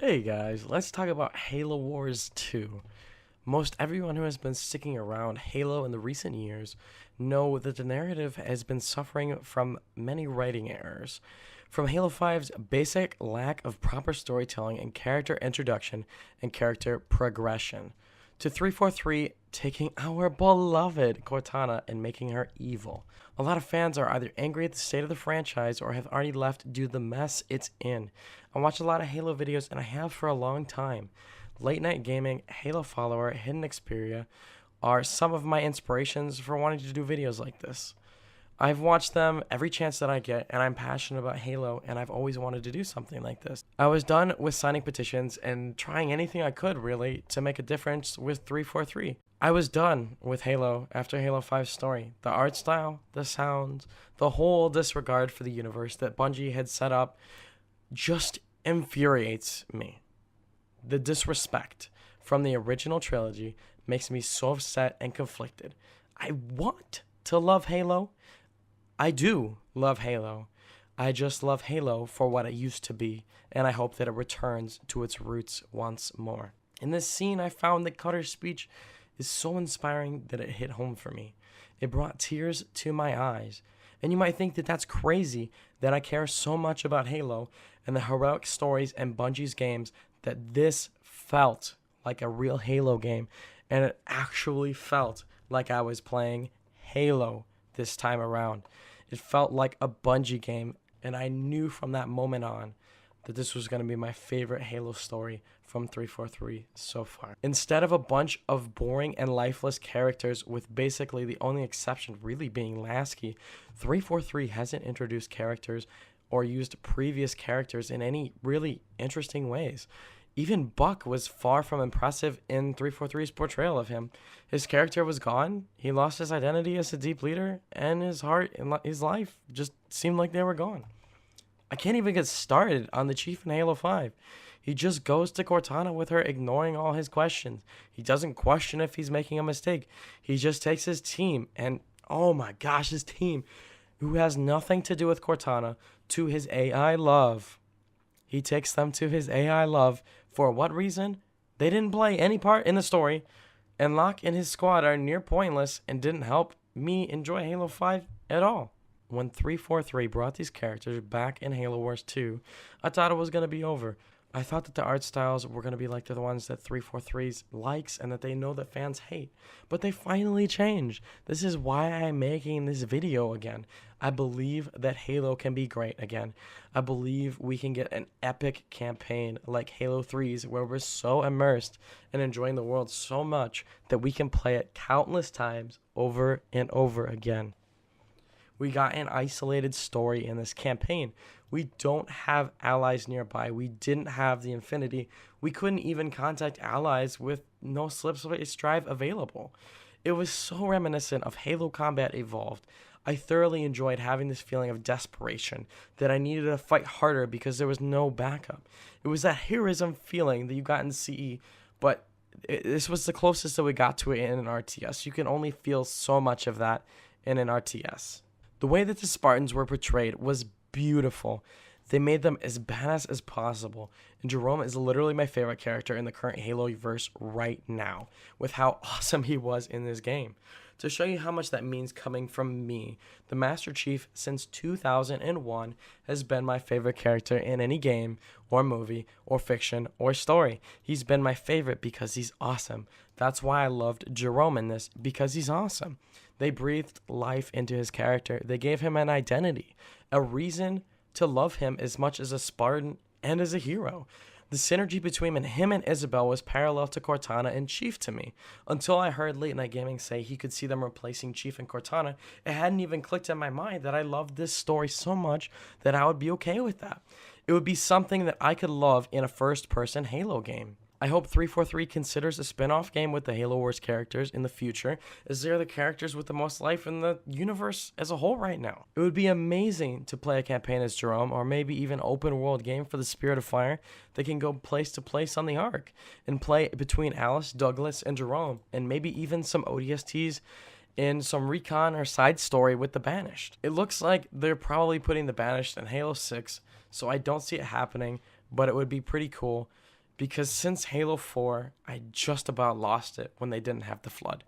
Hey guys, let's talk about Halo Wars 2. Most everyone who has been sticking around Halo in the recent years know that the narrative has been suffering from many writing errors. From Halo 5's basic lack of proper storytelling and character introduction and character progression, to 343 taking our beloved Cortana and making her evil. A lot of fans are either angry at the state of the franchise or have already left due to the mess it's in. I watch a lot of Halo videos and I have for a long time. Late Night Gaming, Halo Follower, Hidden Xperia are some of my inspirations for wanting to do videos like this. I've watched them every chance that I get, and I'm passionate about Halo, and I've always wanted to do something like this. I was done with signing petitions and trying anything I could, really, to make a difference with 343. I was done with Halo after Halo 5's story. The art style, the sounds, the whole disregard for the universe that Bungie had set up just infuriates me. The disrespect from the original trilogy makes me so upset and conflicted. I want to love Halo. I do love Halo. I just love Halo for what it used to be, and I hope that it returns to its roots once more. In this scene, I found that Cutter's speech is so inspiring that it hit home for me. It brought tears to my eyes. And you might think that that's crazy that I care so much about Halo and the heroic stories and Bungie's games that this felt like a real Halo game, and it actually felt like I was playing Halo this time around. It felt like a Bungie game, and I knew from that moment on that this was going to be my favorite Halo story from 343 so far. Instead of a bunch of boring and lifeless characters, with basically the only exception really being Lasky, 343 hasn't introduced characters or used previous characters in any really interesting ways. Even Buck was far from impressive in 343's portrayal of him. His character was gone. He lost his identity as a deep leader, and his heart and his life just seemed like they were gone. I can't even get started on the Chief in Halo 5. He just goes to Cortana with her, ignoring all his questions. He doesn't question if he's making a mistake. He just takes his team, and oh my gosh, his team, who has nothing to do with Cortana, to his AI love. He takes them to his AI love. For what reason? They didn't play any part in the story, and Locke and his squad are near pointless and didn't help me enjoy Halo 5 at all. When 343 brought these characters back in Halo Wars 2, I thought it was going to be over. I thought that the art styles were going to be like the ones that 343's likes and that they know that fans hate. But they finally changed. This is why I'm making this video again. I believe that Halo can be great again. I believe we can get an epic campaign like Halo 3's where we're so immersed and enjoying the world so much that we can play it countless times over and over again. We got an isolated story in this campaign. We don't have allies nearby. We didn't have the Infinity. We couldn't even contact allies with no slipspace drive available. It was so reminiscent of Halo Combat Evolved. I thoroughly enjoyed having this feeling of desperation, that I needed to fight harder because there was no backup. It was that heroism feeling that you got in CE, but this was the closest that we got to it in an RTS. You can only feel so much of that in an RTS. The way that the Spartans were portrayed was beautiful. They made them as badass as possible, and Jerome is literally my favorite character in the current Halo-verse right now, with how awesome he was in this game. To show you how much that means coming from me, the Master Chief since 2001 has been my favorite character in any game, or movie, or fiction, or story. He's been my favorite because he's awesome. That's why I loved Jerome in this, because he's awesome. They breathed life into his character. They gave him an identity, a reason to love him as much as a Spartan and as a hero. The synergy between him and Isabel was parallel to Cortana and Chief to me. Until I heard Late Night Gaming say he could see them replacing Chief and Cortana, it hadn't even clicked in my mind that I loved this story so much that I would be okay with that. It would be something that I could love in a first-person Halo game. I hope 343 considers a spin-off game with the Halo Wars characters in the future, as they're the characters with the most life in the universe as a whole right now. It would be amazing to play a campaign as Jerome, or maybe even an open-world game for the Spirit of Fire that can go place to place on the Ark, and play between Alice, Douglas, and Jerome, and maybe even some ODSTs in some recon or side story with the Banished. It looks like they're probably putting the Banished in Halo 6, so I don't see it happening, but it would be pretty cool because since Halo 4, I just about lost it when they didn't have the Flood.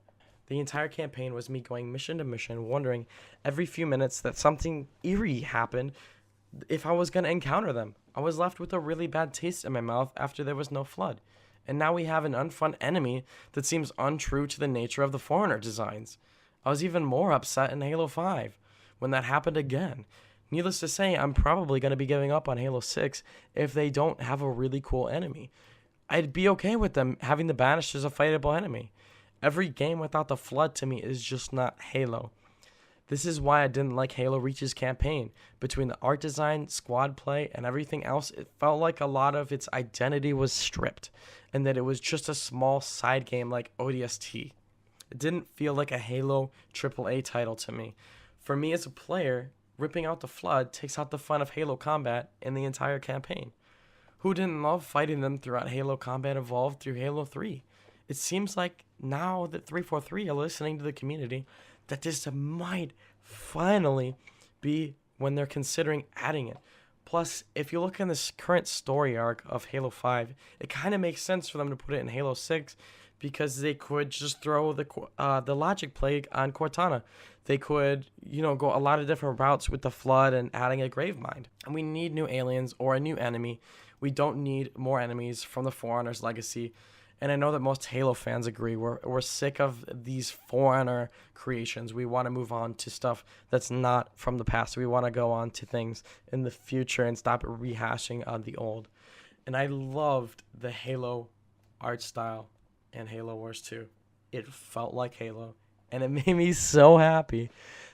The entire campaign was me going mission to mission, wondering every few minutes that something eerie happened if I was going to encounter them. I was left with a really bad taste in my mouth after there was no Flood. And now we have an unfun enemy that seems untrue to the nature of the Forerunner designs. I was even more upset in Halo 5 when that happened again. Needless to say, I'm probably going to be giving up on Halo 6 if they don't have a really cool enemy. I'd be okay with them having the Banished as a fightable enemy. Every game without the Flood to me is just not Halo. This is why I didn't like Halo Reach's campaign. Between the art design, squad play, and everything else, it felt like a lot of its identity was stripped, and that it was just a small side game like ODST. It didn't feel like a Halo AAA title to me. For me as a player, ripping out the Flood takes out the fun of Halo combat in the entire campaign. Who didn't love fighting them throughout Halo Combat Evolved through Halo 3? It seems like now that 343 are listening to the community, that this might finally be when they're considering adding it. Plus, if you look in this current story arc of Halo 5, it kind of makes sense for them to put it in Halo 6 because they could just throw the logic plague on Cortana. They could, go a lot of different routes with the Flood and adding a Gravemind. And we need new aliens or a new enemy. We don't need more enemies from the Forerunner's legacy. And I know that most Halo fans agree. We're sick of these Forerunner creations. We want to move on to stuff that's not from the past. We want to go on to things in the future and stop rehashing on the old. And I loved the Halo art style in Halo Wars 2. It felt like Halo. And it made me so happy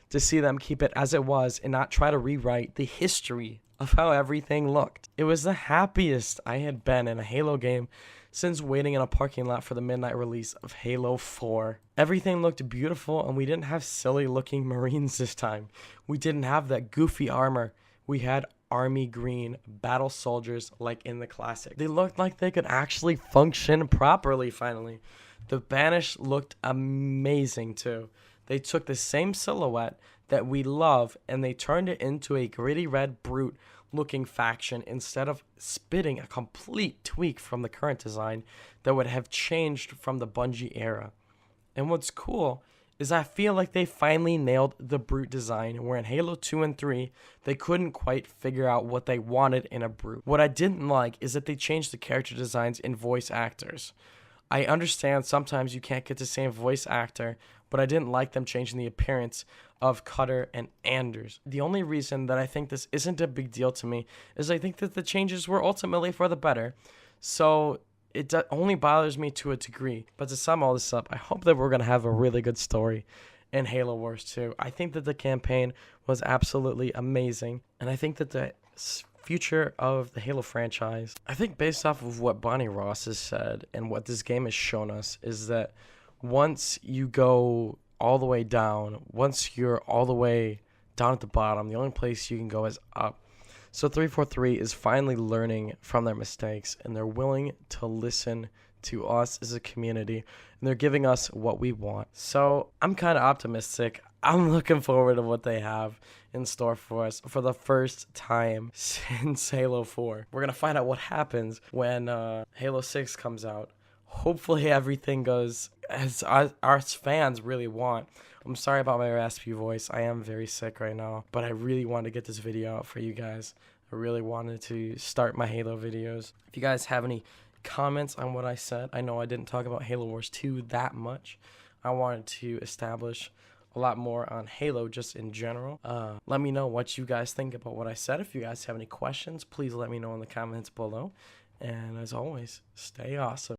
to see them keep it as it was and not try to rewrite the history of how everything looked. It was the happiest I had been in a Halo game since waiting in a parking lot for the midnight release of Halo 4. Everything looked beautiful, and we didn't have silly-looking Marines this time. We didn't have that goofy armor. We had army green battle soldiers like in the classic. They looked like they could actually function properly finally. The Banished looked amazing too. They took the same silhouette that we love and they turned it into a gritty red brute looking faction instead of spitting a complete tweak from the current design that would have changed from the Bungie era. And what's cool is I feel like they finally nailed the brute design, where in Halo 2 and 3 they couldn't quite figure out what they wanted in a brute. What I didn't like is that they changed the character designs in voice actors. I understand sometimes you can't get the same voice actor, but I didn't like them changing the appearance of Cutter and Anders. The only reason that I think this isn't a big deal to me is I think that the changes were ultimately for the better. So it only bothers me to a degree. But to sum all this up, I hope that we're going to have a really good story in Halo Wars 2. I think that the campaign was absolutely amazing. And I think that the future of the Halo franchise, I think based off of what Bonnie Ross has said and what this game has shown us, is that once you go all the way down, once you're all the way down at the bottom, the only place you can go is up. So 343 is finally learning from their mistakes, and they're willing to listen to us as a community, and they're giving us what we want. So I'm kind of optimistic. I'm looking forward to what they have in store for us for the first time since Halo 4. We're going to find out what happens when Halo 6 comes out. Hopefully everything goes as our fans really want. I'm sorry about my raspy voice. I am very sick right now, but I really wanted to get this video out for you guys. I really wanted to start my Halo videos. If you guys have any comments on what I said, I know I didn't talk about Halo Wars 2 that much. I wanted to establish a lot more on Halo just in general. Let me know what you guys think about what I said. If you guys have any questions, please let me know in the comments below. And as always, stay awesome.